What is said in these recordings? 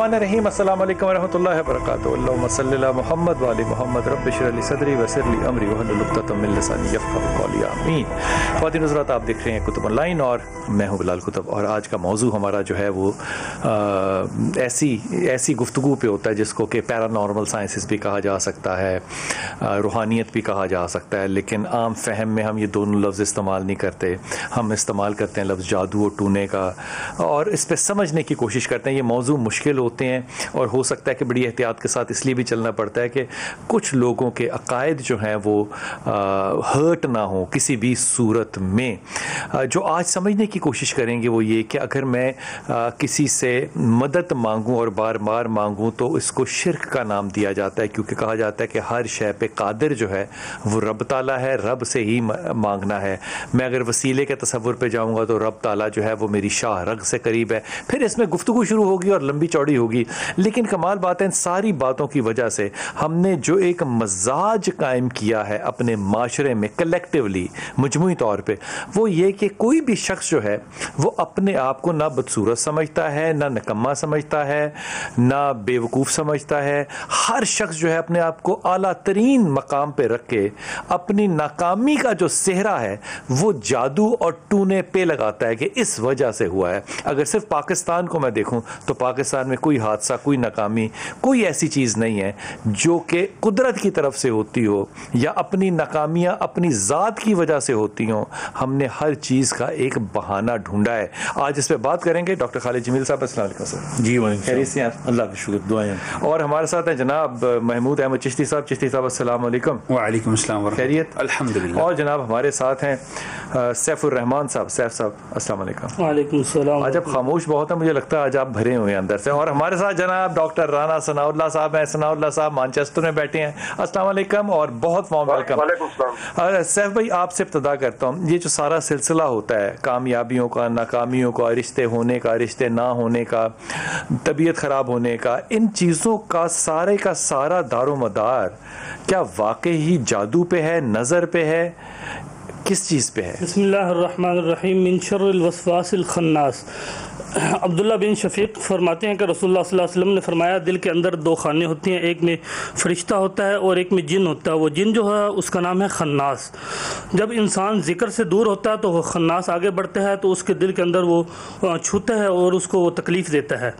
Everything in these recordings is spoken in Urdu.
الرحمن الرحیم. السلام علیکم ورحمۃ اللہ وبرکاتہ. اللہم صلی علی محمد وعلی محمد. رب اشرح لی صدری ویسر لی امری واحلل عقدۃ من لسانی یفقہوا قولی. آمین. خواتین حضرات، آپ دیکھ رہے ہیں کتب آن لائن اور میں ہوں بلال کتب، اور آج کا موضوع ہمارا جو ہے وہ ایسی گفتگو پہ ہوتا ہے جس کو کہ پیرانارمل سائنسز بھی کہا جا سکتا ہے، روحانیت بھی کہا جا سکتا ہے، لیکن عام فہم میں ہم یہ دونوں لفظ استعمال نہیں کرتے. ہم استعمال کرتے ہیں لفظ جادو اور ٹونے کا، اور اس پہ سمجھنے کی کوشش کرتے ہیں. یہ موضوع مشکل ہوتے ہیں اور ہو سکتا ہے کہ بڑی احتیاط کے ساتھ اس لیے بھی چلنا پڑتا ہے کہ کچھ لوگوں کے عقائد جو ہیں وہ ہرٹ نہ ہوں کسی بھی صورت میں. جو آج سمجھنے کی کوشش کریں گے وہ یہ کہ اگر میں کسی سے مدد مانگوں اور بار بار مانگوں تو اس کو شرک کا نام دیا جاتا ہے، کیونکہ کہا جاتا ہے کہ ہر شے پہ قادر جو ہے وہ رب تعالیٰ ہے، رب سے ہی مانگنا ہے. میں اگر وسیلے کے تصور پہ جاؤں گا تو رب تعالیٰ جو ہے وہ میری شاہ رگ سے قریب ہے. پھر اس میں گفتگو شروع ہوگی اور لمبی چوڑی ہوگی، لیکن کمال بات ہے ان ساری باتوں کی وجہ سے ہم نے جو ایک مزاج قائم کیا ہے اپنے معاشرے میں کلیکٹیولی، مجموعی طور پہ، وہ یہ کہ کوئی بھی شخص جو ہے وہ اپنے آپ کو نہ بدصورت سمجھتا ہے، نہ نکما سمجھتا ہے، نہ بے وقوف سمجھتا ہے. ہر شخص جو ہے اپنے آپ کو اعلیٰ ترین مقام پہ رکھ کے اپنی ناکامی کا جو صحرا ہے وہ جادو اور ٹونے پہ لگاتا ہے کہ اس وجہ سے ہوا ہے. اگر صرف پاکستان کو میں دیکھوں تو پاکستان میں کوئی حادثہ، کوئی ناکامی، کوئی ایسی چیز نہیں ہے جو کہ قدرت کی طرف سے ہوتی ہو یا اپنی ناکامیاں اپنی ذات کی وجہ سے ہوتی ہوں. ہم نے ہر چیز کا ایک بہانہ ڈھونڈا ہے. آج اس پہ بات کریں گے. ڈاکٹر خالد جمیل صاحب، السلام علیکم سر. جی خیریت سے ہیں؟ اللہ کا شکر، دعائیں. اور ہمارے ساتھ ہیں جناب محمود احمد چشتی صاحب. چشتی صاحب السلام علیکم. وعلیکم السلام ورحمۃ. خیریت؟ الحمدللہ. اور جناب ہمارے ساتھ ہیں سیف الرحمان صاحب. سیف صاحب السلام علیکم. وعلیکم السلام. آج آپ خاموش بہت ہیں، مجھے لگتا ہے آج آپ بھرے ہوئے ہیں اندر سے. اور ہمارے ساتھ جناب ڈاکٹر رانا ثناء اللہ صاحب ہیں. ثناء اللہ صاحب مانچسٹر میں بیٹھے ہیں. السلام علیکم اور بہت وارم ویلکم. وعلیکم السلام. سیف بھائی، آپ سے ابتدا کرتا ہوں. یہ جو سارا سلسلہ ہوتا ہے کامیابیوں کا، ناکامیوں کا، رشتے ہونے کا، رشتے نہ ہونے کا، طبیعت خراب ہونے کا، ان چیزوں کا سارا دار و مدار کیا واقعی ہی جادو پہ ہے، نظر پہ ہے، کس چیز پہ ہے؟ بسم اللہ الرحمن الرحیم. من شر الوسواس الخناس. عبداللہ بن شفیق فرماتے ہیں کہ رسول اللہ صلی اللہ علیہ وسلم نے فرمایا دل کے اندر دو خانے ہوتی ہیں، ایک میں فرشتہ ہوتا ہے اور ایک میں جن ہوتا ہے. وہ جن جو ہے اس کا نام ہے خناس. جب انسان ذکر سے دور ہوتا ہے تو وہ خناس آگے بڑھتا ہے تو اس کے دل کے اندر وہ چھوتا ہے اور اس کو وہ تکلیف دیتا ہے.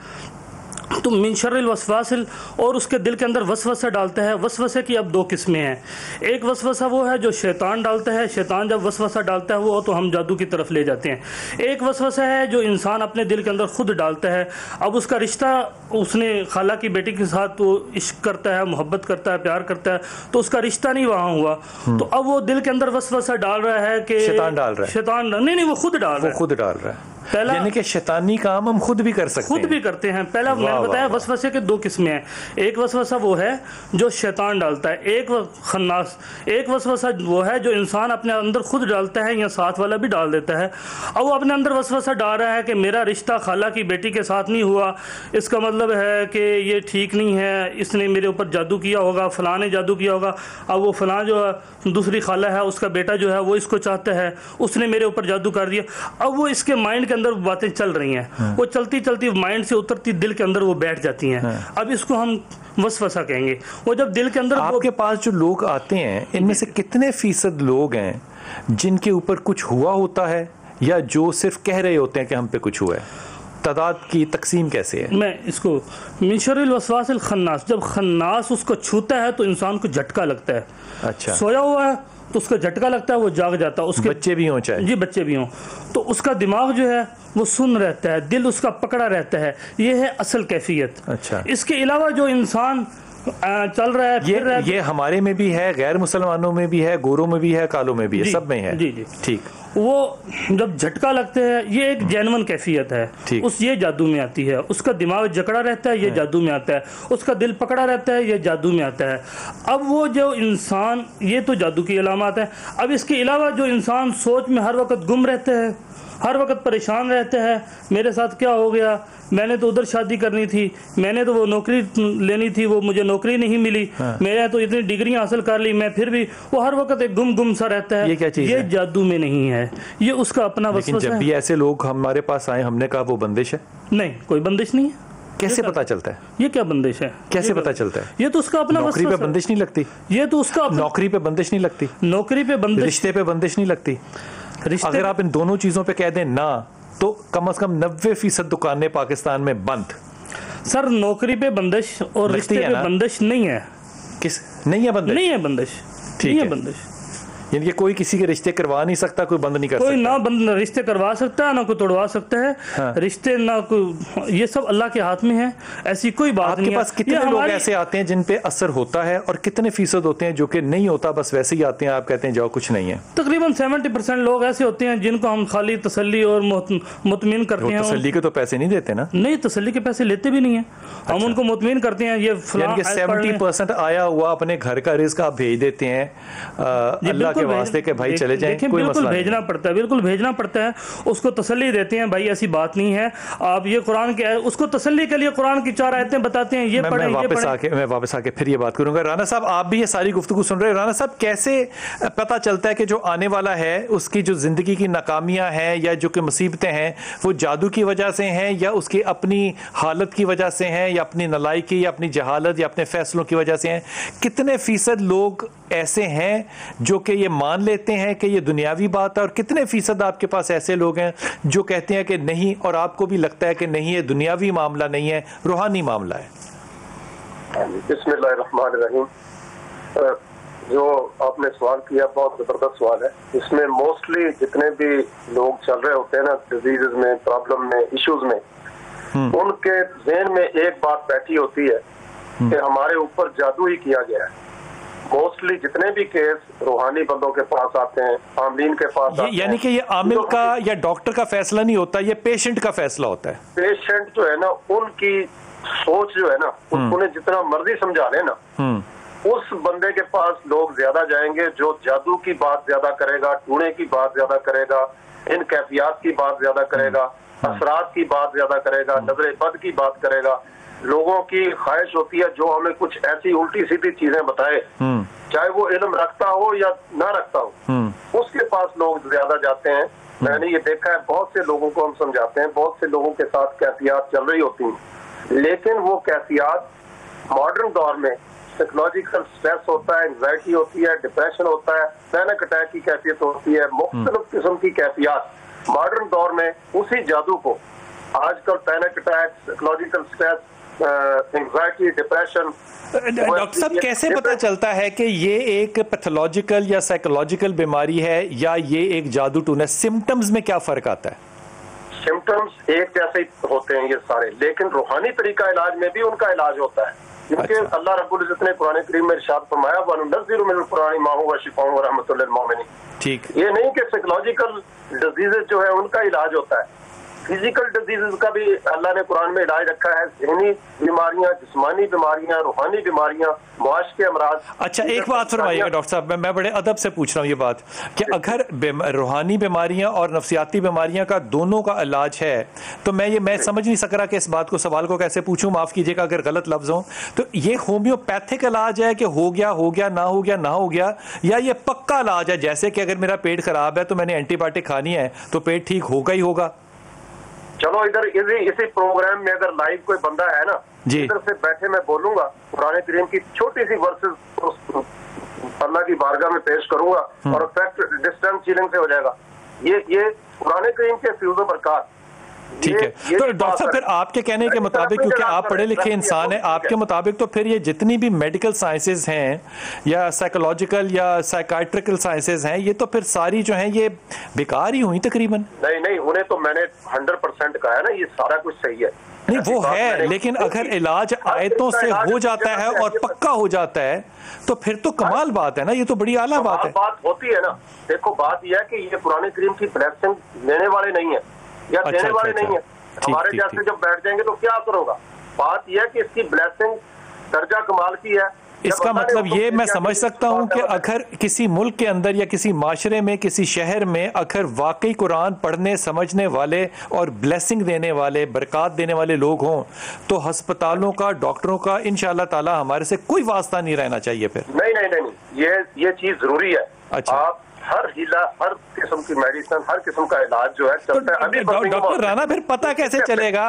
تو من شر الوسواس، اور اس کے دل کے اندر وسوسہ ڈالتا ہے. وسوسے کی اب دو قسمیں ہیں. ایک وسوسہ وہ ہے جو شیطان ڈالتا ہے. شیطان جب وسوسہ ڈالتا ہے وہ تو ہم جادو کی طرف لے جاتے ہیں. ایک وسوسہ ہے جو انسان اپنے دل کے اندر خود ڈالتا ہے. اب اس کا رشتہ، اس نے خالہ کی بیٹی کے ساتھ وہ عشق کرتا ہے، محبت کرتا ہے، پیار کرتا ہے، تو اس کا رشتہ نہیں وہاں ہوا. تو اب وہ دل کے اندر وسوسہ ڈال رہا ہے کہ شیطان ڈال رہا ہے. شیطان نہیں، وہ خود ڈال رہا ہے. وہ خود ڈال رہا ہے. پہلا یعنی کہ شیطانی کام ہم خود بھی کر سکتے ہیں. خود بھی کرتے ہیں. پہلا میں نے بتایا وسوسے کے دو قسمیں ہیں. ایک وسوسہ وہ ہے جو شیطان ڈالتا ہے، ایک خناس. ایک وسوسہ وہ ہے جو انسان اپنے اندر خود ڈالتا ہے یا ساتھ والا بھی ڈال دیتا ہے. اب وہ اپنے اندر وسوسہ ڈال رہا ہے کہ میرا رشتہ خالہ کی بیٹی کے ساتھ نہیں ہوا، اس کا مطلب ہے کہ یہ ٹھیک نہیں ہے، اس نے میرے اوپر جادو کیا ہوگا، فلاں نے جادو کیا ہوگا. اب وہ فلاں جو ہے دوسری خالہ ہے، اس کا بیٹا جو ہے وہ اس کو چاہتا ہے، اس نے میرے اوپر جادو کر دیا. اب وہ اس کے مائنڈ کے اندر باتیں چل رہی ہیں، وہ چلتی چلتی مائنڈ سے اترتی دل کے اندر وہ بیٹھ جاتی ہیں. اب اس کو ہم وسوسہ کہیں گے. وہ جب دل کے اندر آپ کے پاس جو لوگ آتے ہیں ان میں سے کتنے فیصد لوگ ہیں جن کے اوپر کچھ ہوا ہوتا ہے یا جو صرف کہہ رہے ہوتے ہیں کہ ہم پہ کچھ ہوا ہے؟ تعداد کی تقسیم کیسے ہے؟ میں اس کو من شر الوسواس الخناس، جب خناس اس کو چھوتا ہے تو انسان کو جھٹکا لگتا ہے. اچھا. سویا ہوا ہے تو اس کا جھٹکا لگتا ہے، وہ جاگ جاتا ہے. اس کے بچے بھی ہوں چاہے؟ جی بچے بھی ہوں. تو اس کا دماغ جو ہے وہ سن رہتا ہے، دل اس کا پکڑا رہتا ہے. یہ ہے اصل کیفیت. اچھا. اس کے علاوہ جو انسان چل رہا ہے پھر رہا ہے، یہ ہمارے میں بھی ہے، غیر مسلمانوں میں بھی ہے، گوروں میں بھی ہے، کالوں میں بھی ہے، سب میں ہے. جی جی ٹھیک. وہ جب جھٹکا لگتے ہیں یہ ایک جینون کیفیت ہے. اس یہ جادو میں آتی ہے. اس کا دماغ جکڑا رہتا ہے، یہ جادو میں آتا ہے. اس کا دل پکڑا رہتا ہے، یہ جادو میں آتا ہے. اب وہ جو انسان، یہ تو جادو کی علامات ہیں. اب اس کے علاوہ جو انسان سوچ میں ہر وقت گم رہتا ہے، ہر وقت پریشان رہتا ہے، میرے ساتھ کیا ہو گیا، میں نے تو ادھر شادی کرنی تھی، میں نے تو وہ نوکری لینی تھی، وہ مجھے نوکری نہیں ملی، میں نے تو اتنی ڈگریاں حاصل کر لی، میں پھر بھی، وہ ہر وقت ایک گم سا رہتا ہے. یہ کیا چیز ہے؟ یہ جادو میں نہیں ہے، یہ اس کا اپنا وسوسہ ہے. لیکن جب بھی ایسے لوگ ہمارے پاس آئے ہم نے کہا وہ بندش ہے. نہیں، کوئی بندش نہیں ہے. کیسے پتا چلتا ہے؟ یہ کیا بندش ہے؟ کیسے پتا چلتا ہے؟ یہ تو اس کا اپنا نوکری پہ بندش نہیں لگتی، یہ تو اس کا نوکری پہ بندش نہیں لگتی، نوکری پہ بندش، رشتے پہ بندش نہیں لگتی. اگر آپ ان دونوں چیزوں پہ کہہ دیں نہ تو کم از کم 90% دکانیں پاکستان میں بند. سر نوکری پہ بندش اور رشتے پہ بندش نہیں ہے. کس نہیں ہے بندش؟ نہیں ہے بندش، نہیں ہے بندش. یعنی کہ کوئی کسی کے رشتے کروا نہیں سکتا، کوئی بند نہیں کر سکتا. کوئی نہ بند رشتے کروا سکتا ہے، نہ کوئی توڑوا سکتا ہے رشتے، نہ کوئی، یہ سب اللہ کے ہاتھ میں ہے. ایسی کوئی بات نہیں ہے. آپ کے پاس کتنے لوگ ایسے آتے ہیں جن پہ اثر ہوتا ہے اور کتنے فیصد ہوتے ہیں جو کہ نہیں ہوتا، بس ویسے ہی آتے ہیں، آپ کہتے ہیں جاؤ کچھ نہیں ہے؟ تقریباً 70% لوگ ایسے ہوتے ہیں جن کو ہم خالی تسلی اور مطمئن کرتے ہیں. تسلی کے تو پیسے نہیں دیتے نا؟ نہیں، تسلی کے پیسے لیتے بھی نہیں ہیں. ہم ان کو مطمئن کرتے ہیں یہ فلاں 70% آیا ہوا اپنے گھر کا رزق آپ بھیج دیتے ہیں اللہ کے واسطے کہ بھائی چلے جائیں، کوئی مسئلہ نہیں. بھیجنا پڑتا ہے، بالکل بھیجنا پڑتا ہے. اس کو تسلی دیتے ہیں بھائی ایسی بات نہیں ہے. آپ یہ قرآن کے اس کو تسلی کے لیے قرآن کی 4 آیتیں بتاتے ہیں، یہ پڑھیں. میں واپس آ کے پھر یہ بات کروں گا. رانا صاحب آپ بھی یہ ساری گفتگو سن رہے ہیں. رانا صاحب کیسے پتہ چلتا ہے کہ جو آنے والا ہے اس کی جو زندگی کی ناکامیاں ہیں یا جو کہ مصیبتیں ہیں وہ جادو کی وجہ سے ہیں یا اس کی اپنی حالت کی وجہ سے ہیں یا اپنی نالائکی یا اپنی جہالت یا اپنے فیصلوں کی وجہ سے ہیں؟ کتنے فیصد لوگ ایسے ہیں جو کہ یہ مان لیتے ہیں کہ یہ دنیاوی بات ہے، اور کتنے فیصد آپ کے پاس ایسے لوگ ہیں جو کہتے ہیں کہ نہیں، اور آپ کو بھی لگتا ہے کہ نہیں، یہ دنیاوی معاملہ نہیں ہے، روحانی معاملہ ہے؟ بسم اللہ الرحمن الرحیم. جو آپ نے سوال کیا بہت زبردست سوال ہے. اس میں موسٹلی جتنے بھی لوگ چل رہے ہوتے ہیں نا ڈیزیز میں، پرابلم میں، ایشوز میں، ان کے ذہن میں ایک بات بیٹھی ہوتی ہے کہ ہمارے اوپر جادو ہی کیا گیا ہے. موسٹلی جتنے بھی کیس روحانی بندوں کے پاس آتے ہیں، عاملین کے پاس آتے ہیں، یعنی کہ یہ عامل کا یا ڈاکٹر کا فیصلہ نہیں ہوتا، یہ پیشنٹ کا فیصلہ ہوتا ہے. پیشنٹ جو ہے نا ان کی سوچ جو ہے نا انہیں جتنا مرضی سمجھا لے نا، اس بندے کے پاس لوگ زیادہ جائیں گے جو جادو کی بات زیادہ کرے گا، ٹونے کی بات زیادہ کرے گا، ان کیفیات کی بات زیادہ کرے گا، اثرات کی بات زیادہ کرے گا، نظر بد کی بات کرے گا. لوگوں کی خواہش ہوتی ہے جو ہمیں کچھ ایسی الٹی سیدھی چیزیں بتائے، چاہے وہ علم رکھتا ہو یا نہ رکھتا ہو، اس کے پاس لوگ زیادہ جاتے ہیں. میں نے یہ دیکھا ہے، بہت سے لوگوں کو ہم سمجھاتے ہیں، بہت سے لوگوں کے ساتھ کیفیات چل رہی ہوتی ہیں، لیکن وہ کیفیات ماڈرن دور میں سائیکولوجیکل سٹریس ہوتا ہے، انزائٹی ہوتی ہے، ڈپریشن ہوتا ہے، پینک اٹیک کی کیفیت ہوتی ہے، مختلف قسم کی کیفیات ماڈرن دور میں اسی جادو کو آج کل panic attack, psychological stress, anxiety, depression. Doctor صاحب کیسے پتہ چلتا ہے کہ یہ ایک پیتھولوجیکل یا سائیکولوجیکل بیماری ہے یا یہ ایک جادو ٹون ہے؟ سمٹمز میں کیا فرق آتا ہے؟ سمٹمز ایک جیسے ہوتے ہیں یہ سارے، لیکن روحانی طریقہ علاج میں بھی ان کا علاج ہوتا ہے. کیونکہ اللہ رب العزت نے قرآن کریم میں ارشاد فرمایا وَنُنَزِّلُ مِنَ الْقُرْآنِ مَا هُوَ شِفَاءٌ وَرَحْمَةٌ لِّلْمُؤْمِنِينَ. ٹھیک، یہ نہیں کہ سائیکولوجیکل ڈیزیز جو ہے ان کا علاج ہوتا ہے. فزیکل ڈیزیز کا بھی اللہ نے قرآن میں علاج رکھا ہے. ذہنی بیماریاں، جسمانی بیماریاں، روحانی بیماریاں، معاش کے امراض. اچھا ایک بات فرمائیے گا ڈاکٹر صاحب، میں بڑے ادب سے پوچھ رہا ہوں یہ بات کہ اگر روحانی بیماریاں اور نفسیاتی بیماریاں کا دونوں کا علاج ہے تو میں سمجھ نہیں سک رہا کہ اس بات کو، سوال کو کیسے پوچھوں، معاف کیجیے گا اگر غلط لفظ ہوں. تو یہ ہومیوپیتھک علاج ہے کہ ہو گیا نہ ہو گیا نہ ہو گیا، یا یہ پکا علاج ہے جیسے کہ اگر میرا پیٹ خراب ہے تو میں نے اینٹی بایوٹک کھانی ہے تو پیٹ ٹھیک ہوگا ہی ہوگا؟ چلو ادھر اسی پروگرام میں اگر لائیو کوئی بندہ ہے نا جی، ادھر سے بیٹھے میں بولوں گا، قرآن کریم کی چھوٹی سی ورسز اللہ کی بارگاہ میں پیش کروں گا اور افیکٹ ڈسٹینس چیلنگ سے ہو جائے گا. یہ قرآن کریم کے فیوز و برکات. ٹھیک ہے. تو ڈاکٹر صاحب پھر آپ کے کہنے کے مطابق، کیونکہ آپ پڑھے لکھے انسان ہیں، آپ کے مطابق تو پھر یہ جتنی بھی میڈیکل سائنسز ہیں یا سائیکولوجیکل یا سائیکائٹرکل سائنسز ہیں، یہ تو پھر ساری جو ہیں یہ بیکار ہی ہوئی تقریباً. نہیں انہیں تو میں نے 100% کہا ہے نا، یہ سارا کچھ صحیح ہے. نہیں وہ ہے، لیکن اگر علاج آیتوں سے ہو جاتا ہے اور پکا ہو جاتا ہے تو پھر تو کمال بات ہے نا، یہ تو بڑی اعلیٰ بات ہے. بات ہوتی ہے نا، دیکھو بات یہ ہے کہ یہ قرآن کریم کی بلیسنگ لینے والے نہیں ہیں یا دینے والے نہیں ہیں. ہمارے جیسے جب بیٹھ جائیں گے تو کیا اثر ہوگا؟ بات یہ ہے کہ اس کی بلیسنگ درجہ کمال کی ہے. اس کا مطلب یہ میں سمجھ سکتا ہوں کہ اگر کسی ملک کے اندر یا کسی معاشرے میں، کسی شہر میں اگر واقعی قرآن پڑھنے سمجھنے والے اور بلیسنگ دینے والے، برکات دینے والے لوگ ہوں تو ہسپتالوں کا، ڈاکٹروں کا انشاءاللہ تعالی ہمارے سے کوئی واسطہ نہیں رہنا چاہیے. پھر نہیں یہ چیز ضروری ہے. اچھا، آپ ہر ہیلا، ہر قسم کی میڈیسن، ہر قسم کا علاج جو ہے چلتا ہے. ڈاکٹر رانا پھر پتہ کیسے چلے گا؟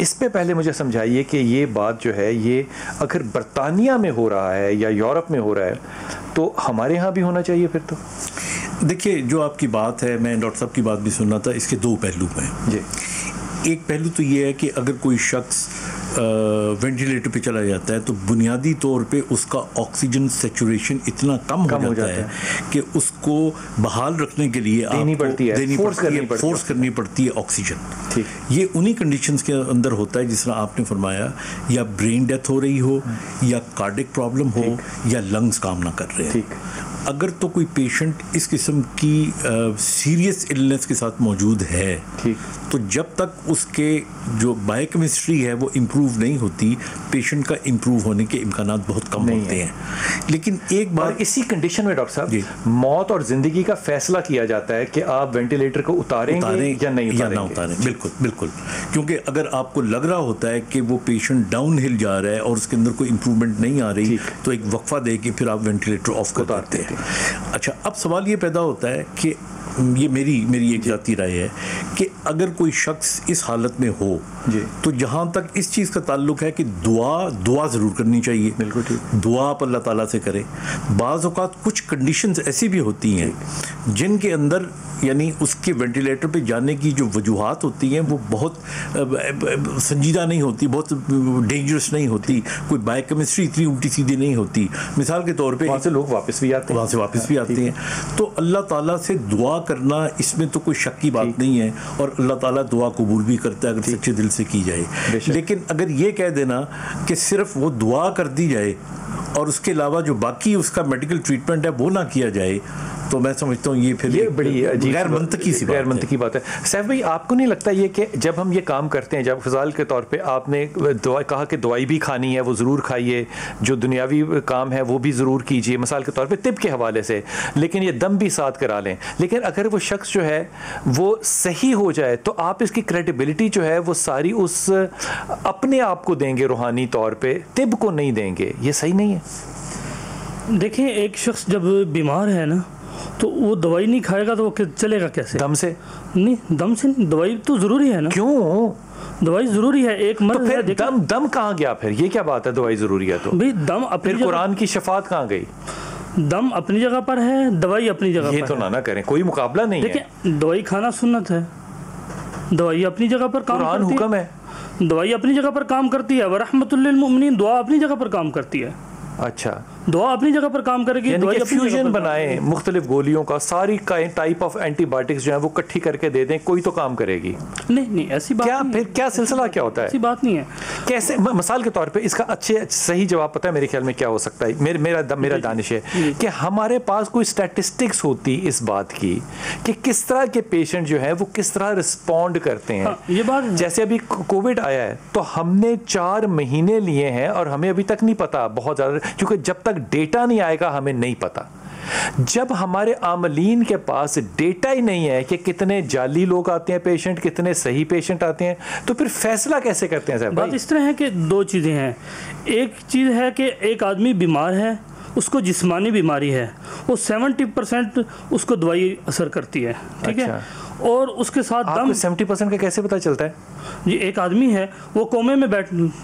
اس پہ پہلے مجھے سمجھائیے کہ یہ بات جو ہے یہ اگر برطانیہ میں ہو رہا ہے یا یورپ میں ہو رہا ہے تو ہمارے ہاں بھی ہونا چاہیے پھر تو. دیکھیے جو آپ کی بات ہے, میں ڈاکٹر صاحب کی بات بھی سننا تھا, اس کے دو پہلو ہیں جی. ایک پہلو تو یہ ہے کہ اگر کوئی شخص وینٹیلیٹر پہ چلا جاتا ہے تو بنیادی طور پہ اس کا آکسیجن سیچوریشن اتنا کم ہو جاتا ہے کہ اس کو بحال رکھنے کے لیے فورس کرنی پڑتی ہے آکسیجن. یہ انہی کنڈیشنز کے اندر ہوتا ہے جس طرح آپ نے فرمایا, یا برین ڈیتھ ہو رہی ہو, یا کارڈک پرابلم ہو, یا لنگز کام نہ کر رہے ہیں. اگر تو کوئی پیشنٹ اس قسم کی سیریس النس کے ساتھ موجود ہے تو جب تک اس کے جو بایو کیمسٹری ہے وہ امپروو نہیں ہوتی, پیشنٹ کا امپروو ہونے کے امکانات بہت کم ہوتے ہیں. لیکن ایک بار اسی کنڈیشن میں ڈاکٹر صاحب موت اور زندگی کا فیصلہ کیا جاتا ہے کہ آپ وینٹیلیٹر کو اتاریں یا نہیں اتاریں. بالکل بالکل, کیونکہ اگر آپ کو لگ رہا ہوتا ہے کہ وہ پیشنٹ ڈاؤن ہل جا رہا ہے اور اس کے اندر کوئی امپروومنٹ نہیں آ رہی تو ایک وقفہ دے کے پھر آپ وینٹیلیٹر آف کر دیتے ہیں. اچھا, اب سوال یہ پیدا ہوتا ہے کہ یہ میری ایک ذاتی رائے ہے کہ اگر کوئی شخص اس حالت میں ہو تو جہاں تک اس چیز کا تعلق ہے کہ دعا ضرور کرنی چاہیے. بالکل ٹھیک, دعا آپ اللہ تعالیٰ سے کریں. بعض اوقات کچھ کنڈیشنز ایسی بھی ہوتی ہیں جن کے اندر یعنی اس کے وینٹیلیٹر پہ جانے کی جو وجوہات ہوتی ہیں وہ بہت سنجیدہ نہیں ہوتی, بہت ڈینجرس نہیں ہوتی, کوئی بایو کیمسٹری اتنی الٹی سیدھی نہیں ہوتی. مثال کے طور پہ وہاں سے لوگ واپس بھی آتے ہیں. تو اللہ تعالیٰ سے دعا کرنا اس میں تو کوئی شک کی بات نہیں ہے, اور اللہ تعالیٰ دعا قبول بھی کرتا ہے اگر سچے دل سے کی جائے. لیکن اگر یہ کہہ دینا کہ صرف وہ دعا کر دی جائے اور اس کے علاوہ جو باقی اس کا میڈیکل ٹریٹمنٹ ہے وہ نہ کیا جائے تو میں سمجھتا ہوں یہ پھر بڑی غیر منطقی بات ہے. سیف بھائی, آپ کو نہیں لگتا یہ کہ جب ہم یہ کام کرتے ہیں, جب فضال کے طور پہ آپ نے کہا کہ دوائی بھی کھانی ہے وہ ضرور کھائیے, جو دنیاوی کام ہے وہ بھی ضرور کیجیے مثال کے طور پہ طب کے حوالے سے, لیکن یہ دم بھی ساتھ کرا لیں, لیکن اگر وہ شخص جو ہے وہ صحیح ہو جائے تو آپ اس کی کریڈیبلٹی جو ہے وہ ساری اس اپنے آپ کو دیں گے روحانی طور پہ, طب کو نہیں دیں گے. یہ صحیح نہیں ہے. دیکھیں ایک شخص جب بیمار ہے نا تو وہ دوائی نہیں کھائے گا تو وہ چلے گا کیسے؟ دم سے نہیں, دوائی تو ضروری ہے نا. کیوں دوائی ضروری ہے؟ ایک مرض ہے. دم کہاں گیا پھر؟ یہ کیا بات ہے دوائی ضروری ہے تو بھئی دم پھر قرآن کی شفاعت کہاں گئی؟ دم اپنی جگہ پر ہے, دوائی اپنی جگہ پر. یہ تو نہ کریں, کوئی مقابلہ نہیں ہے. دیکھیں دوائی کھانا سنت ہے, دوائی اپنی جگہ پر کام قرآن کرتی حکم ہے, دوائی اپنی جگہ پر کام کرتی ہے. ورحمۃ للمؤمنین, دعا اپنی جگہ پر کام کرتی ہے. اچھا, دعا اپنی جگہ پر کام کرے گی. یعنی کہ فیوژن بنائیں مختلف گولیوں کا, ساری ٹائپ آف اینٹی بایوٹکس جو ہیں وہ کٹھی کر کے دے دیں, کوئی تو کام کرے گی. نہیں ایسی بات نہیں. پھر کیا سلسلہ کیا ہوتا ہے؟ ایسی بات نہیں ہے. کیسے مثال کے طور پہ اس کا صحیح جواب پتہ ہے میرے خیال میں کیا ہو سکتا ہے؟ میرا دانش ہے کہ ہمارے پاس کوئی اسٹیٹسٹکس ہوتی اس بات کی کہ کس طرح کے پیشنٹ جو ہیں وہ کس طرح رسپونڈ کرتے ہیں. یہ بات جیسے ابھی کووڈ آیا ہے تو ہم نے 4 مہینے لیے ہیں اور ہمیں ابھی تک نہیں پتا بہت زیادہ, کیونکہ جب تک ڈیٹا نہیں آئے گا ہمیں نہیں پتا. جب ہمارے عاملین کے پاس ڈیٹا ہی نہیں ہے کہ کتنے جعلی لوگ آتے ہیں پیشنٹ, کتنے صحیح پیشنٹ آتے ہیں, تو پھر فیصلہ کیسے کرتے ہیں صاحب؟ بات اس طرح ہے کہ 2 چیزیں ہیں. ایک چیز ہے کہ ایک آدمی بیمار ہے, اس کو جسمانی بیماری ہے, وہ 70% اس کو دوائی اثر کرتی ہے, ٹھیک ہے, اور اس کے ساتھ دم 70% کا کیسے پتہ چلتا ہے؟ جی ایک آدمی ہے وہ کومے میں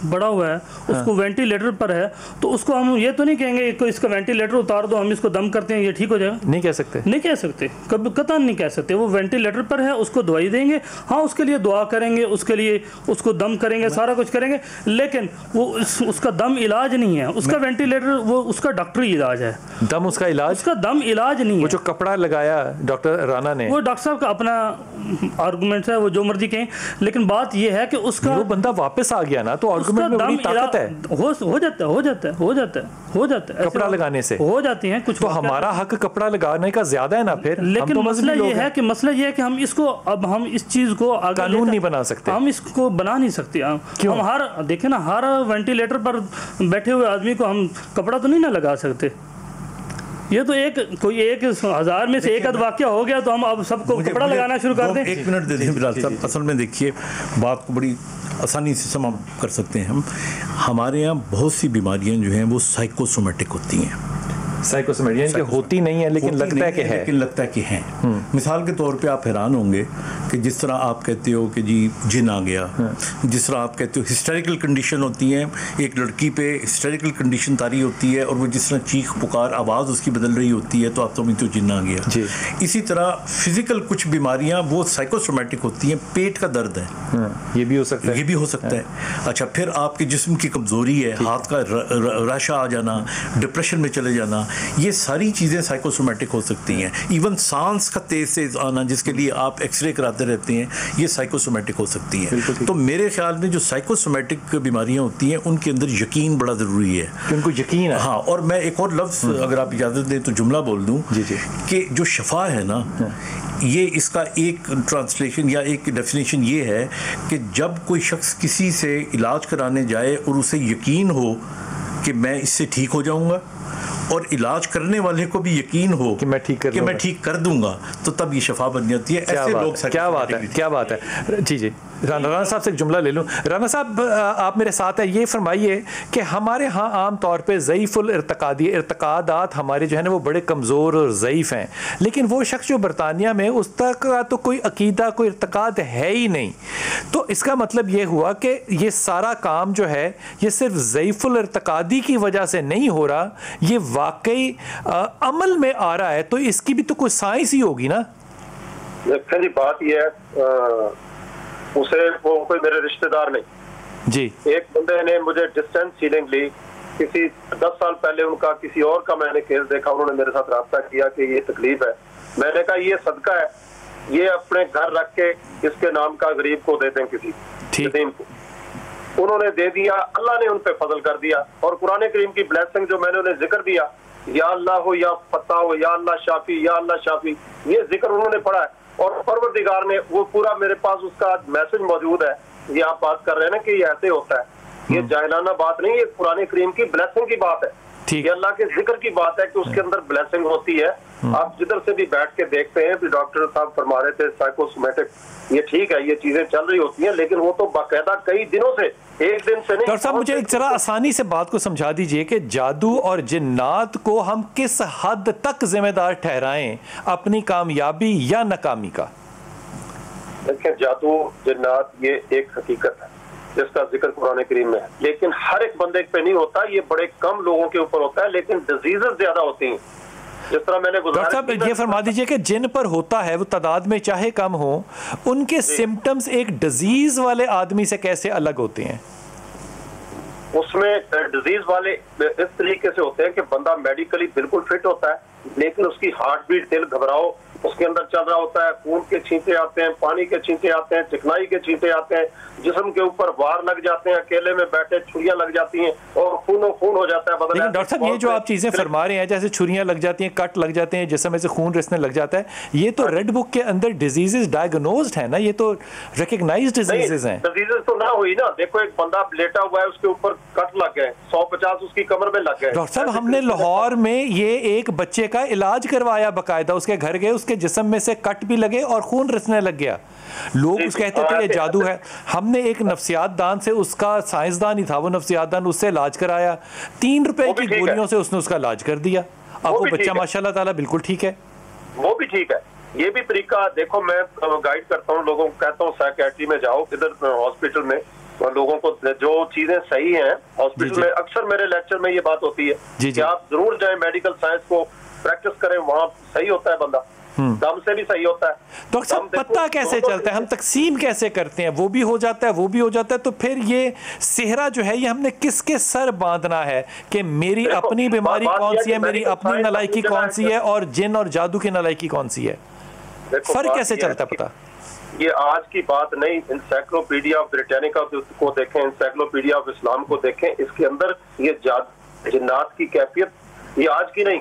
بڑا ہوا ہے, اس کو وینٹیلیٹر پر ہے, تو اس کو ہم یہ تو نہیں کہیں گے کہ اس کا وینٹیلیٹر اتار دو, ہم اس کو دم کرتے ہیں یہ ٹھیک ہو جائے گا. نہیں کہہ سکتے, کبھی قطعاً نہیں کہہ سکتے. وہ وینٹیلیٹر پر ہے, اس کو دوائی دیں گے, ہاں اس کے لیے دعا کریں گے, اس کے لیے اس کو دم کریں گے, سارا کچھ کریں گے, لیکن وہ اس کا دم علاج نہیں ہے. اس کا وینٹیلیٹر وہ اس کا ڈاکٹری علاج ہے. دم اس کا دم علاج نہیں ہے. وہ جو کپڑا لگایا ڈاکٹر رانا نے, وہ ڈاکٹر صاحب کا اپنا آرگومنٹ ہے, وہ جو مرضی کہیں, لیکن بات یہ ہے کہ اس کا وہ بندہ واپس آ گیا نا تو آرگومنٹ میں بڑی طاقت ہے. ہو جاتا ہے کپڑا لگانے سے ہو جاتی ہیں کچھ. تو ہمارا حق کپڑا لگانے کا زیادہ ہے نا پھر. لیکن مسئلہ یہ ہے کہ ہم اس کو ہم اس چیز کو قانون نہیں بنا سکتے, ہم اس کو بنا نہیں سکتے. ہم دیکھیں نا, ہر وینٹیلیٹر پر بیٹھے ہوئے آدمی کو ہم کپڑا تو نہیں نہ لگا سکتے. یہ تو کوئی 1000 میں سے 1 واقعہ ہو گیا تو ہم اب سب کو کپڑا لگانا شروع کر دیں. 1 منٹ دے دیں بلال صاحب. اصل میں دیکھیے بات کو بڑی آسانی سے سماپت کر سکتے ہیں ہم. ہمارے یہاں بہت سی بیماریاں جو ہیں وہ سائیکوسومیٹک ہوتی ہیں. سائیکوسومیٹک کہ ہوتی نہیں ہے لیکن لگتا ہے کہ ہے، لیکن لگتا ہے کہ ہیں. مثال کے طور پہ آپ حیران ہوں گے کہ جس طرح آپ کہتے ہو کہ جی جن آ گیا، جس طرح آپ کہتے ہو ہسٹیریکل کنڈیشن ہوتی ہیں، ایک لڑکی پہ ہسٹیریکل کنڈیشن طاری ہوتی ہے اور وہ جس طرح چیخ پکار آواز اس کی بدل رہی ہوتی ہے تو آپ سمجھتے ہو جن آ گیا. جی. اسی طرح فزیکل کچھ بیماریاں وہ سائیکوسومیٹک ہوتی ہیں. پیٹ کا درد ہے، یہ بھی ہو سکتا ہے، یہ بھی ہو سکتا ہے. اچھا، پھر آپ کے جسم کی کمزوری ہے، ہاتھ کا راشا آ جانا، ڈپریشن میں چلے جانا، یہ ساری چیزیں سائیکوسومیٹک ہو سکتی ہیں. ایون سانس کا تیز تیز آنا جس کے لیے آپ ایکس رے کراتے رہتے ہیں، یہ سائیکوسومیٹک ہو سکتی ہیں. تو میرے خیال میں جو سائیکوسومیٹک بیماریاں ہوتی ہیں ان کے اندر یقین بڑا ضروری ہے، ان کو یقین ہے. ہاں، اور میں ایک اور لفظ اگر آپ اجازت دیں تو جملہ بول دوں کہ جو شفا ہے نا، یہ اس کا ایک ٹرانسلیشن یا ایک ڈیفینیشن یہ ہے کہ جب کوئی شخص کسی سے علاج کرانے جائے اور اسے یقین ہو کہ میں اس سے ٹھیک ہو جاؤں گا، اور علاج کرنے والے کو بھی یقین ہو کہ میں ٹھیک کر دوں گا، تو تب یہ شفا بن جاتی ہے. ایسے لوگ کیا بات ہے. جی رانا صاحب سے ایک جملہ لے لوں. رانا صاحب آپ میرے ساتھ ہیں، یہ فرمائیے کہ ہمارے ہاں عام طور پہ ضعیف ارتقادات ہمارے جو ہے نا وہ بڑے کمزور اور ضعیف ہیں، لیکن وہ شخص جو برطانیہ میں اس تک تو کوئی عقیدہ کوئی ارتقاد ہے ہی نہیں، تو اس کا مطلب یہ ہوا کہ یہ سارا کام جو ہے یہ صرف ضعیف الارتقادی کی وجہ سے نہیں ہو رہا، یہ واقعی عمل میں آ رہا ہے، تو اس کی بھی تو کوئی سائنس ہی ہوگی نا. دیکھیں جی، بات یہ ہے اسے وہ کوئی میرے رشتہ دار نہیں جی. ایک بندے نے مجھے ڈسٹینس ہیلنگ لی، کسی 10 سال پہلے ان کا کسی اور کا میں نے کیس دیکھا، انہوں نے میرے ساتھ رابطہ کیا کہ یہ تکلیف ہے. میں نے کہا یہ صدقہ ہے، یہ اپنے گھر رکھ کے اس کے نام کا غریب کو دے دیں کسی یتیم کو. انہوں نے دے دیا، اللہ نے ان پہ فضل کر دیا، اور قرآن کریم کی بلیسنگ جو میں نے انہیں ذکر دیا، یا اللہ ہو یا فتح ہو، یا اللہ شافی، یا اللہ شافی، یہ ذکر انہوں نے پڑھا ہے. اور پروردگار نے وہ پورا، میرے پاس اس کا میسج موجود ہے. یہ آپ بات کر رہے ہیں نا کہ یہ ایسے ہوتا ہے، یہ جاہلانہ بات نہیں، یہ قرآن کریم کی بلیسنگ کی بات ہے، یہ اللہ کے ذکر کی بات ہے کہ اس کے اندر بلیسنگ ہوتی ہے. آپ جدھر سے بھی بیٹھ کے دیکھتے ہیں، ڈاکٹر صاحب فرما رہے تھے سائیکوسومیٹک، یہ ٹھیک ہے، یہ چیزیں چل رہی ہوتی ہیں، لیکن وہ تو باقاعدہ کئی دنوں سے، ایک دن سے نہیں. ڈاکٹر صاحب مجھے ایک ذرا آسانی سے بات کو سمجھا دیجئے کہ جادو اور جنات کو ہم کس حد تک ذمہ دار ٹھہرائیں اپنی کامیابی یا ناکامی کا؟ دیکھیں، جادو جنات یہ ایک حقیقت ہے جس کا ذکر قرآن کریم میں ہے، لیکن ہر ایک بندے پہ نہیں ہوتا، یہ بڑے کم لوگوں کے اوپر ہوتا ہے، لیکن ڈیزیزز زیادہ ہوتی ہیں. جس طرح میں نے ڈاکٹر صاحب یہ فرما دیجئے کہ جن پر ہوتا ہے وہ تعداد میں چاہے کم ہو، ان کے سمٹمز ایک ڈیزیز والے آدمی سے کیسے الگ ہوتے ہیں؟ اس میں ڈیزیز والے اس طریقے سے ہوتے ہیں کہ بندہ میڈیکلی بالکل فٹ ہوتا ہے، لیکن اس کی ہارٹ بیٹ، دل گھبراؤ اس کے اندر چل رہا ہوتا ہے، خون کے چھینٹے آتے ہیں، پانی کے چھینٹے آتے ہیں، چکنائی کے چھینٹے آتے ہیں، جسم کے اوپر وار لگ جاتے ہیں، اکیلے میں بیٹھے چھریاں لگ جاتی ہیں اور خون ہو جاتا ہے بدن. لیکن ڈاکٹر صاحب یہ جو آپ چیزیں فرما رہے ہیں، جیسے چھریاں لگ جاتی ہیں، کٹ لگ جاتے ہیں، جسم میں سے خون رسنے لگ جاتا ہے، یہ تو ریڈ بک کے اندر ڈیزیزز ڈائیگنوزڈ ہیں نا، یہ تو ریکگنائزڈ ڈیزیزز ہیں. ڈیزیزز تو نہ ہوئی نا. دیکھو ایک بندہ لیٹا ہوا ہے، اس کے اوپر کٹ لگ گئے 150 اس کی کمر میں لگ گئے. ڈاکٹر صاحب ہم نے لاہور میں یہ ایک بچے کا علاج کروایا باقاعدہ، اس کے گھر گئے، اس کے جسم میں سے کٹ بھی لگے اور خون رسنے لگ گیا. لوگ اس کہتے تھے یہ جادو ہے. ہم نے ایک نفسیات دان سے، اس کا سائنسدان ہی تھا وہ نفسیات دان، اس سے علاج کرایا، 3 روپے کی گولیوں سے اس نے اس کا علاج کر دیا. اب وہ بچہ ماشاء اللہ تعالیٰ بالکل ٹھیک ہے. وہ بھی ٹھیک ہے. یہ بھی طریقہ دیکھو، میں گائیڈ کرتا ہوں لوگوں کو، کہتا ہوں سائیکیٹری میں جاؤ، ادھر ہاسپٹل میں لوگوں کو جو چیزیں صحیح ہیں ہاسپٹل میں، اکثر میرے لیکچر میں یہ بات ہوتی ہے کہ آپ ضرور جائیں میڈیکل سائنس کو پریکٹس کریں، وہاں صحیح ہوتا ہے بندہ، دم سے بھی صحیح ہوتا ہے. ڈاکٹر صاحب پتہ کیسے چلتا ہے، ہم تقسیم کیسے کرتے ہیں، وہ بھی ہو جاتا ہے وہ بھی ہو جاتا ہے، تو پھر یہ صحرا جو ہے یہ ہم نے کس کے سر باندھنا ہے کہ میری اپنی بیماری کون سی ہے، میری اپنی نالائکی کون سی ہے، اور جن اور جادو کی نالائکی کون سی ہے، فرق کیسے چلتا ہے پتہ؟ یہ آج کی بات نہیں. انسائکلوپیڈیا آف بریٹینیکا کو دیکھیں، انسائکلوپیڈیا آف اسلام کو دیکھیں، اس کے اندر یہ جنات کی کیفیت یہ آج کی نہیں،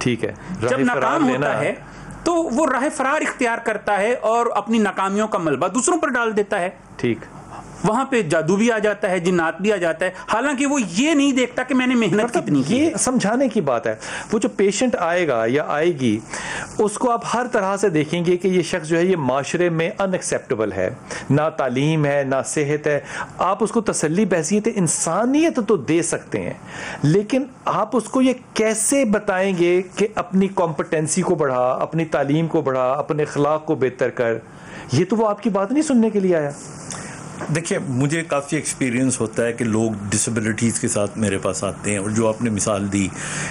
ٹھیک ہے. جب ناکام ہوتا ہے تو وہ راہ فرار اختیار کرتا ہے اور اپنی ناکامیوں کا ملبہ دوسروں پر ڈال دیتا ہے. ٹھیک, وہاں پہ جادو بھی آ جاتا ہے, جنات بھی آ جاتا ہے, حالانکہ وہ یہ نہیں دیکھتا کہ میں نے محنت کتنی کی. یہ سمجھانے کی بات ہے. وہ جو پیشنٹ آئے گا یا آئے گی, اس کو آپ ہر طرح سے دیکھیں گے کہ یہ شخص جو ہے یہ معاشرے میں ان ایکسیپٹیبل ہے, نہ تعلیم ہے نہ صحت ہے. آپ اس کو تسلی بحیثیت انسانیت تو دے سکتے ہیں, لیکن آپ اس کو یہ کیسے بتائیں گے کہ اپنی کمپٹنسی کو بڑھا, اپنی تعلیم کو بڑھا, اپنے اخلاق کو بہتر کر؟ یہ تو وہ آپ کی بات نہیں سننے کے لیے آیا. دیکھیں, مجھے کافی ایکسپیرینس ہوتا ہے کہ لوگ ڈسیبلٹیز کے ساتھ میرے پاس آتے ہیں, اور جو آپ نے مثال دی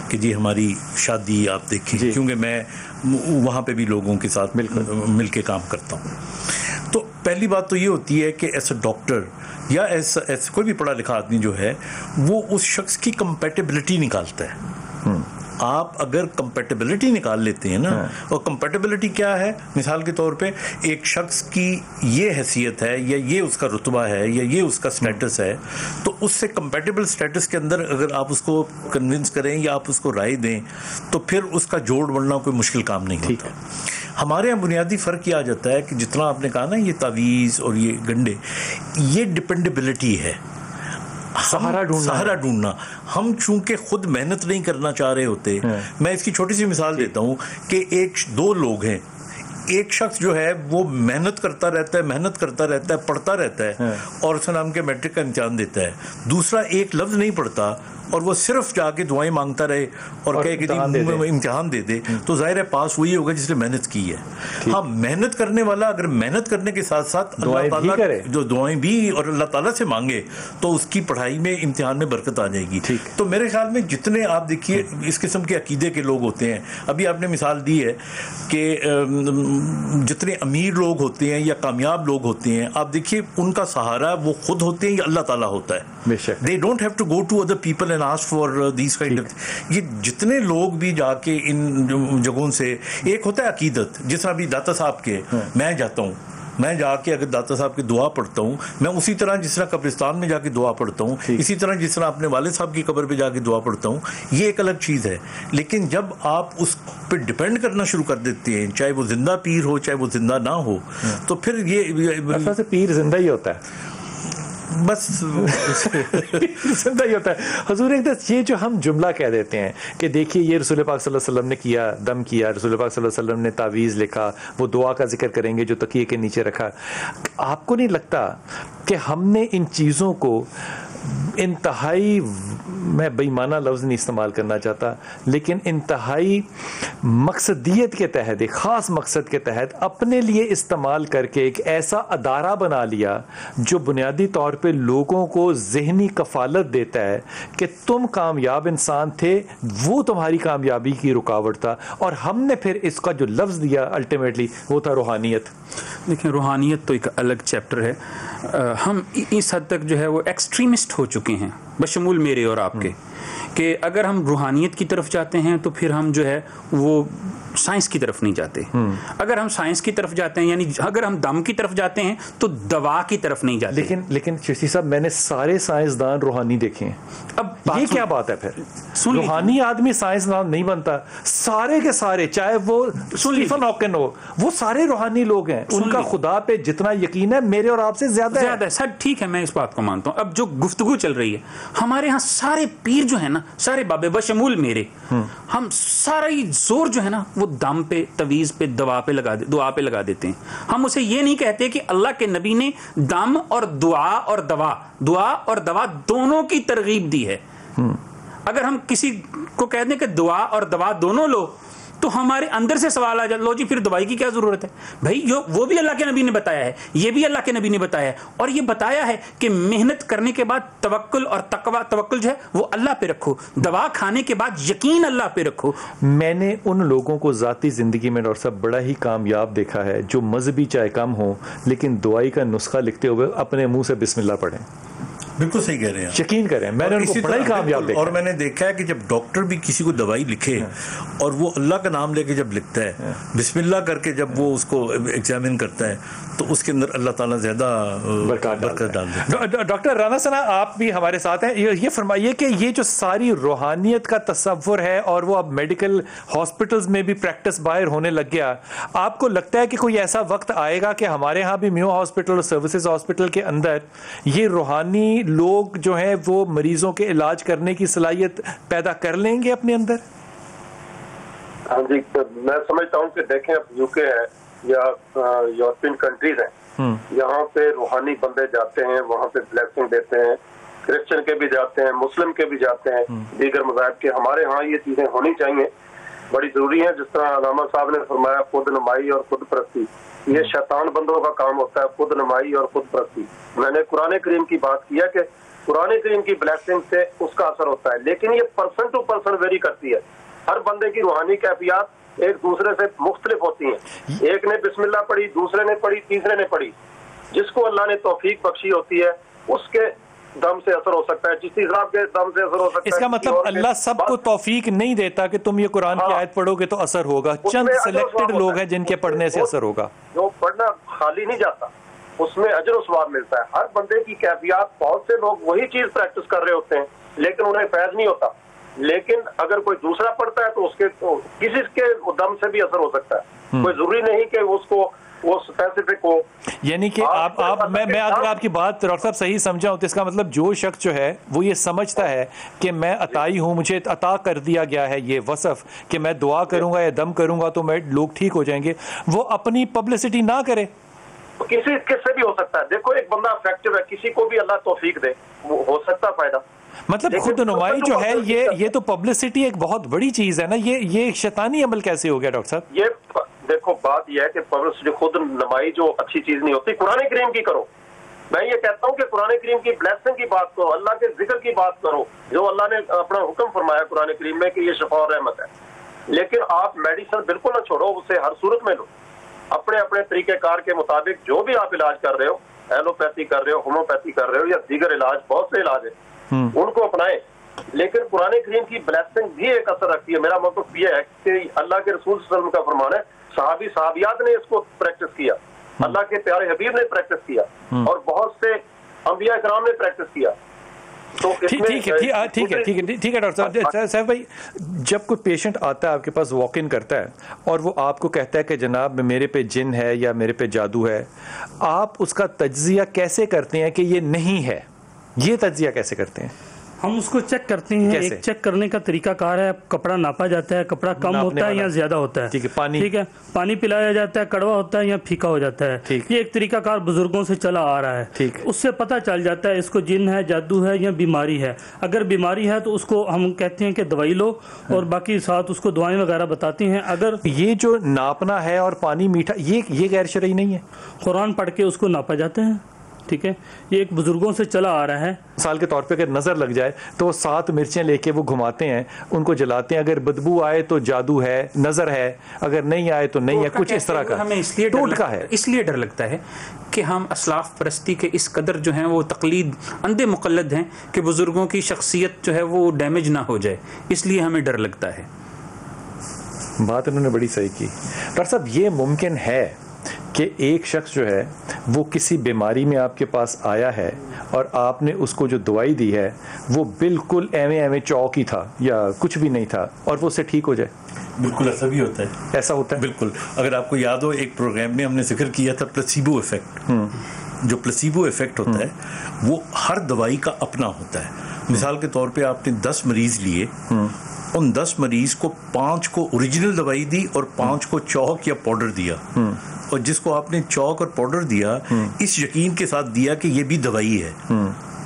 کہ جی ہماری شادی آپ دیکھیں, کیونکہ میں وہاں پہ بھی لوگوں کے ساتھ مل کے کام کرتا ہوں. تو پہلی بات تو یہ ہوتی ہے کہ ایز اے ڈاکٹر یا ایسا کوئی بھی پڑھا لکھا آدمی جو ہے وہ اس شخص کی کمپیٹیبلٹی نکالتا ہے. آپ اگر کمپیٹیبلٹی نکال لیتے ہیں نا, اور کمپیٹیبلٹی کیا ہے, مثال کے طور پہ ایک شخص کی یہ حیثیت ہے یا یہ اس کا رتبہ ہے یا یہ اس کا سٹیٹس ہے, تو اس سے کمپیٹیبل سٹیٹس کے اندر اگر آپ اس کو کنونس کریں یا آپ اس کو رائے دیں تو پھر اس کا جوڑ بڑھنا کوئی مشکل کام نہیں ہوتا. ہمارے یہاں بنیادی فرق یہ آ جاتا ہے کہ جتنا آپ نے کہا نا یہ تعویذ اور یہ گنڈے, یہ ڈپینڈیبلٹی ہے, سہارا ڈھونڈنا. ہم چونکہ خود محنت نہیں کرنا چاہ رہے ہوتے. میں اس کی چھوٹی سی مثال دیتا ہوں کہ دو لوگ ہیں, ایک شخص جو ہے وہ محنت کرتا رہتا ہے, پڑھتا رہتا ہے اور اس نام کے میٹرک کا امتحان دیتا ہے. دوسرا ایک لفظ نہیں پڑھتا اور وہ صرف جا کے دعائیں مانگتا رہے اور کہے کہ امتحان دے دے, تو ظاہر ہے پاس وہی ہوگا جس نے محنت کی ہے. ہاں, محنت کرنے والا اگر محنت کرنے کے ساتھ ساتھ اللہ تعالیٰ جو دعائیں بھی اور اللہ تعالیٰ سے مانگے تو اس کی پڑھائی میں امتحان میں برکت آ جائے گی. تو میرے خیال میں جتنے آپ دیکھیے اس قسم کے عقیدے کے لوگ ہوتے ہیں, ابھی آپ نے مثال دی ہے کہ جتنے امیر لوگ ہوتے ہیں یا کامیاب لوگ ہوتے ہیں, آپ دیکھیے ان کا سہارا وہ خود ہوتے ہیں یا اللہ تعالیٰ ہوتا ہے. They don't have to go to other people and ask for these kind of. یہ جتنے لوگ بھی جا کے ان جگہوں سے, ایک ہوتا ہے عقیدت, جس طرح بھی داتا صاحب کے میں جاتا ہوں, میں جا کے اگر داتا صاحب کی دعا پڑھتا ہوں, میں اسی طرح جس طرح قبرستان میں جا کے دعا پڑھتا ہوں, اسی طرح جس طرح اپنے والد صاحب کی قبر پہ جا کے دعا پڑھتا ہوں, یہ ایک الگ چیز ہے. لیکن جب آپ اس پہ ڈپینڈ کرنا شروع کر دیتے ہیں, چاہے وہ زندہ پیر ہو چاہے وہ زندہ نہ ہو, تو پھر یہ پیر زندہ ہی ہوتا ہے, بس زندہ ہی ہوتا ہے. حضور یہ جو ہم جملہ کہہ دیتے ہیں کہ دیکھیے یہ رسول پاک صلی اللہ علیہ وسلم نے کیا, دم کیا, رسول پاک صلی اللہ علیہ وسلم نے تعویذ لکھا, وہ دعا کا ذکر کریں گے جو تکیے کے نیچے رکھا. آپ کو نہیں لگتا کہ ہم نے ان چیزوں کو انتہائی, میں بے ایمانہ لفظ نہیں استعمال کرنا چاہتا, لیکن انتہائی مقصدیت کے تحت, ایک خاص مقصد کے تحت اپنے لیے استعمال کر کے ایک ایسا ادارہ بنا لیا جو بنیادی طور پہ لوگوں کو ذہنی کفالت دیتا ہے کہ تم کامیاب انسان تھے, وہ تمہاری کامیابی کی رکاوٹ تھا, اور ہم نے پھر اس کا جو لفظ دیا الٹیمیٹلی وہ تھا روحانیت. دیکھیں, روحانیت تو ایک الگ چیپٹر ہے. ہم اس حد تک جو ہے وہ ایکسٹریمسٹ ہو چکے ہیں, بشمول میرے اور آپ کے, کہ اگر ہم روحانیت کی طرف جاتے ہیں تو پھر ہم جو ہے وہ سائنس کی طرف نہیں جاتے. اگر ہم سائنس کی طرف جاتے ہیں, یعنی اگر ہم دم کی طرف جاتے ہیں تو دوا کی طرف نہیں جاتے. لیکن چشتی صاحب, میں نے سارے سائنسدان روحانی دیکھے ہیں. اب یہ کیا بات ہے پھر؟ روحانی آدمی سائنسدان نہیں بنتا. سارے کے سارے, چاہے وہ اسٹیفن ہاکن ہو, وہ سارے روحانی لوگ ہیں. ان کا خدا پہ جتنا یقین ہے میرے اور آپ سے زیادہ ہے. سر ٹھیک ہے, میں اس بات کو مانتا ہوں. اب جو گفتگو چل رہی ہے, ہمارے ہاں سارے پیر جو ہے نا, سارے بابے بشمول میرے, ہم سارا ہی زور جو ہے نا وہ دم پہ, تویز پہ, دعا پہ لگا دیتے ہیں. ہم اسے یہ نہیں کہتے کہ اللہ کے نبی نے دم اور دعا اور دوا دونوں کی ترغیب دی ہے. اگر ہم کسی کو کہہ دیں کہ دعا اور دوا دونوں لو, تو ہمارے اندر سے سوال آ جائے, لو جی پھر دوائی کی کیا ضرورت ہے بھائی؟ وہ بھی اللہ کے نبی نے بتایا ہے, یہ بھی اللہ کے نبی نے بتایا ہے, اور یہ بتایا ہے کہ محنت کرنے کے بعد توکل اور تقوی, توکل جو ہے وہ اللہ پہ رکھو, دوا کھانے کے بعد یقین اللہ پہ رکھو. میں نے ان لوگوں کو ذاتی زندگی میں ڈاکٹر صاحب بڑا ہی کامیاب دیکھا ہے جو مذہبی چاہے کم ہو لیکن دوائی کا نسخہ لکھتے ہوئے اپنے منہ سے بسم اللہ پڑھیں. بالکل صحیح کہہ رہے ہیں, یقین کریں, میں نے ان کو بڑا ہی کامیاب دیکھا. اور میں نے دیکھا ہے کہ جب ڈاکٹر بھی کسی کو دوائی لکھے اور وہ اللہ کا نام لے کے جب لکھتا ہے, بسم اللہ کر کے جب وہ اس کو ایگزامن کرتا ہے, تو اس کے اندر اللہ تعالیٰ زیادہ برکت ڈال دے. ڈاکٹر رانا ثنا آپ بھی ہمارے ساتھ ہیں. یہ فرمائیے کہ یہ جو ساری روحانیت کا تصور ہے اور وہ اب میڈیکل ہاسپٹلز میں بھی پریکٹس باہر ہونے لگ گیا, آپ کو لگتا ہے کہ کوئی ایسا وقت آئے گا کہ ہمارے ہاں بھی میو ہاسپٹل اور سروسز ہاسپٹل کے اندر یہ روحانی لوگ جو ہیں وہ مریضوں کے علاج کرنے کی صلاحیت پیدا کر لیں گے اپنے اندر؟ ہاں جی, میں سمجھتا ہوں کہ دیکھیں اب UK ہے یا یورپین کنٹریز ہیں, یہاں پہ روحانی بندے جاتے ہیں, وہاں پہ بلیسنگ دیتے ہیں, کرسچن کے بھی جاتے ہیں, مسلم کے بھی جاتے ہیں, دیگر مذاہب کے. ہمارے ہاں یہ چیزیں ہونی چاہیے, بڑی ضروری ہیں. جس طرح علامہ صاحب نے فرمایا خود نمائی اور خود پرستی, یہ شیطان بندوں کا کام ہوتا ہے, خود نمائی اور خود پرستی. میں نے قرآن کریم کی بات کیا کہ قرآن کریم کی بلیسنگ سے اس کا اثر ہوتا ہے, لیکن یہ پرسن ٹو پرسن ویری کرتی ہے. ہر بندے کی روحانی کیفیات ایک دوسرے سے مختلف ہوتی ہیں. ایک نے بسم اللہ پڑھی, دوسرے نے پڑھی, تیسرے نے پڑھی. جس کو اللہ نے توفیق بخشی ہوتی ہے اس کے دم سے اثر ہو سکتا ہے, جس صاحب کے دم سے اثر ہو سکتا ہے. اس کا مطلب اللہ سب کو توفیق نہیں دیتا کہ تم یہ قرآن کی آیت پڑھو گے تو اثر ہوگا. چند سلیکٹڈ لوگ ہیں جن کے پڑھنے سے اثر ہوگا. جو پڑھنا خالی نہیں جاتا, اس میں اجر و ثواب ملتا ہے. ہر بندے کی کیفیات, بہت سے لوگ وہی چیز پریکٹس کر رہے ہوتے ہیں لیکن انہیں فیض نہیں ہوتا. لیکن اگر کوئی دوسرا پڑھتا ہے تو اس کے کسی کے دم سے بھی اثر ہو سکتا ہے. کوئی ضروری نہیں کہ اس کو وہ اسپیسیفک ہو. یعنی کہ میں اگر آپ کی بات ڈاکٹر صاحب صحیح سمجھا ہوں تو اس کا مطلب جو شخص جو ہے وہ یہ سمجھتا ہے کہ میں عطائی ہوں, مجھے عطا کر دیا گیا ہے یہ وصف کہ میں دعا کروں گا یا دم کروں گا تو میں لوگ ٹھیک ہو جائیں گے, وہ اپنی پبلسٹی نہ کرے. کسی کس سے بھی ہو سکتا ہے. دیکھو ایک بندہ افیکٹو ہے, کسی کو بھی اللہ توفیق دے, وہ ہو سکتا فائدہ. مطلب خود نمائی جو ہے یہ تو پبلسٹی ایک بہت بڑی چیز ہے نا, یہ شیطانی عمل کیسے ہو گیا ڈاکٹر صاحب؟ یہ دیکھو بات یہ ہے کہ پبلسٹی خود نمائی جو اچھی چیز نہیں ہوتی. قرآن کریم کی کرو. میں یہ کہتا ہوں کہ قرآن کریم کی بلیسنگ کی بات کرو, اللہ کے ذکر کی بات کرو, جو اللہ نے اپنا حکم فرمایا قرآن کریم میں کہ یہ شفا اور رحمت ہے. لیکن آپ میڈیسن بالکل نہ چھوڑو, اسے ہر صورت میں لو. اپنے اپنے طریقہ کار کے مطابق جو بھی آپ علاج کر رہے ہو, ایلوپیتھی کر رہے ہو, ہومیوپیتھی کر رہے ہو یا دیگر علاج, بہت سے علاج ہیں, ان کو اپنائیں. لیکن قرآن کریم کی بلیسنگ بھی ایک اثر رکھتی ہے. میرا مطلب یہ ہے کہ اللہ کے رسول صلی اللہ علیہ وسلم کا فرمان ہے, صحابی صحابیات نے اس کو پریکٹس کیا, اللہ کے پیارے حبیب نے پریکٹس کیا, اور بہت سے انبیاء کرام نے پریکٹس کیا. ٹھیک ہے ڈاکٹر صاحب بھائی, جب کوئی پیشنٹ آتا ہے آپ کے پاس واک ان کرتا ہے اور وہ آپ کو کہتا ہے کہ جناب میرے پہ جن ہے یا میرے پہ جادو ہے, آپ اس کا تجزیہ کیسے کرتے ہیں کہ یہ نہیں ہے؟ یہ تجزیہ کیسے کرتے ہیں؟ ہم اس کو چیک کرتے ہیں. ایک چیک کرنے کا طریقہ کار ہے, کپڑا ناپا جاتا ہے, کپڑا کم ہوتا ہے یا زیادہ ہوتا ہے, ٹھیک ہے, پانی پلایا جاتا ہے, کڑوا ہوتا ہے یا پھیکا ہو جاتا ہے. یہ ایک طریقہ کار بزرگوں سے چلا آ رہا ہے. اس سے پتہ چل جاتا ہے اس کو جن ہے, جادو ہے یا بیماری ہے. اگر بیماری ہے تو اس کو ہم کہتے ہیں کہ دوائی لو, اور باقی ساتھ اس کو دعائیں وغیرہ بتاتے ہیں. اگر یہ جو ناپنا ہے اور پانی میٹھا, یہ غیر شرعی نہیں ہے. قرآن پڑھ کے اس کو ناپا جاتا ہے, ٹھیک ہے, یہ ایک بزرگوں سے چلا آ رہا ہے. مثال کے طور پہ اگر نظر لگ جائے تو 7 مرچیں لے کے وہ گھماتے ہیں, ان کو جلاتے ہیں, اگر بدبو آئے تو جادو ہے, نظر ہے, اگر نہیں آئے تو نہیں ہے, کچھ اس طرح کا. ہمیں اس لیے ڈر لگتا ہے کہ ہم اسلاف پرستی کے اس قدر جو ہیں وہ تقلید اندھے مقلد ہیں کہ بزرگوں کی شخصیت جو ہے وہ ڈیمیج نہ ہو جائے, اس لیے ہمیں ڈر لگتا ہے. بات انہوں نے بڑی صحیح کی. ڈاکٹر صاحب یہ ممکن ہے کہ ایک شخص جو ہے وہ کسی بیماری میں آپ کے پاس آیا ہے اور آپ نے اس کو جو دوائی دی ہے وہ بالکل ایویں چوک ہی تھا یا کچھ بھی نہیں تھا, اور وہ اسے ٹھیک ہو جائے؟ بالکل ایسا بھی ہوتا ہے. ایسا ہوتا ہے بالکل. اگر آپ کو یاد ہو ایک پروگرام میں ہم نے ذکر کیا تھا پلاسیبو ایفیکٹ. جو پلاسیبو ایفیکٹ ہوتا ہے وہ ہر دوائی کا اپنا ہوتا ہے. مثال کے طور پہ آپ نے 10 مریض لیے, ان 10 مریض کو 5 کو اوریجنل دوائی دی اور 5 کو چوک یا پاؤڈر دیا, اور جس کو آپ نے چوک اور پاؤڈر دیا اس یقین کے ساتھ دیا کہ یہ بھی دوائی ہے,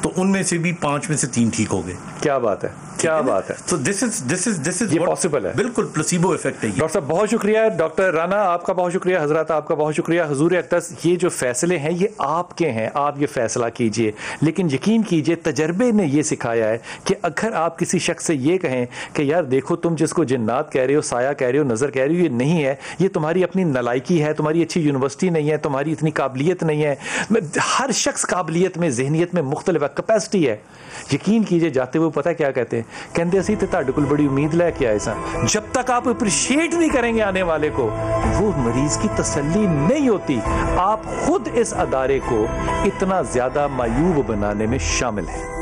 تو ان میں سے بھی 5 میں سے 3 ٹھیک ہو گئے. کیا بات ہے, کیا بات ہے. تو دس از یہ پاسبل ہے. بالکل پلاسیبو ایفیکٹ ہے. ڈاکٹر صاحب بہت شکریہ. ڈاکٹر رانا آپ کا بہت شکریہ. حضرات آپ کا بہت شکریہ. حضور اقدس یہ جو فیصلے ہیں یہ آپ کے ہیں, آپ یہ فیصلہ کیجئے, لیکن یقین کیجئے تجربے نے یہ سکھایا ہے کہ اگر آپ کسی شخص سے یہ کہیں کہ یار دیکھو تم جس کو جنات کہہ رہے ہو, سایہ کہہ رہے ہو, نظر کہہ رہے ہو, یہ نہیں ہے, یہ تمہاری اپنی نالائکی ہے, تمہاری اچھی یونیورسٹی نہیں ہے, تمہاری اتنی قابلیت نہیں ہے. ہر شخص قابلیت میں, ذہنیت میں مختلف ہے, کیپیسٹی ہے. یقین کیجئے جاتے ہوئے پتہ کیا کہتے ہیں کہندے اسی تے تہاڈے کول بڑی امید لے کے آئے سن. جب تک آپ اپریشیٹ نہیں کریں گے آنے والے کو, وہ مریض کی تسلی نہیں ہوتی. آپ خود اس ادارے کو اتنا زیادہ معیوب بنانے میں شامل ہیں.